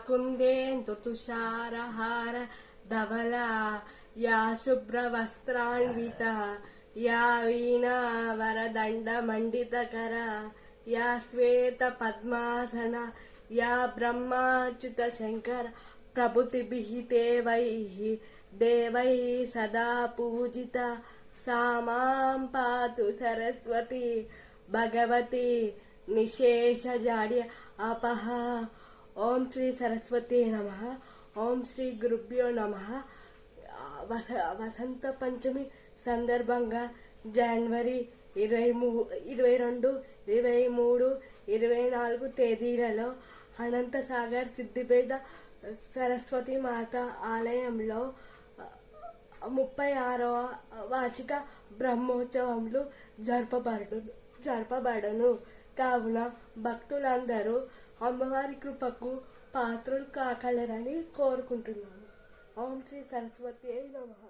కుందేందు తుషారహార ధవల yeah శుభ్రవస్త్రాన్విత yeah వీణా వరదండ మండితకర yeah శ్వేత padmasana yeah బ్రహ్మాచ్యుత Shankara ప్రభుతిభిః దేవైః సదా పూజిత సా మాం పాతు సరస్వతి భగవతి నిశేషజాడ్య అపహ. ఓం శ్రీ సరస్వతి నమః. ఓం శ్రీ గురుభ్యో నమః. వసంత పంచమి సందర్భంగా జనవరి 22, 23, 24 తేదీలలో అనంతసాగర్ సిద్దిపేట సరస్వతి మాత ఆలయంలో 36వ వార్షిక బ్రహ్మోత్సవములు జరపబడును. కావున భక్తులందరూ అమ్మవారి కృపకు పాత్రులు కాగలరని కోరుకుంటున్నాను. ఓం శ్రీ సరస్వతి నమః.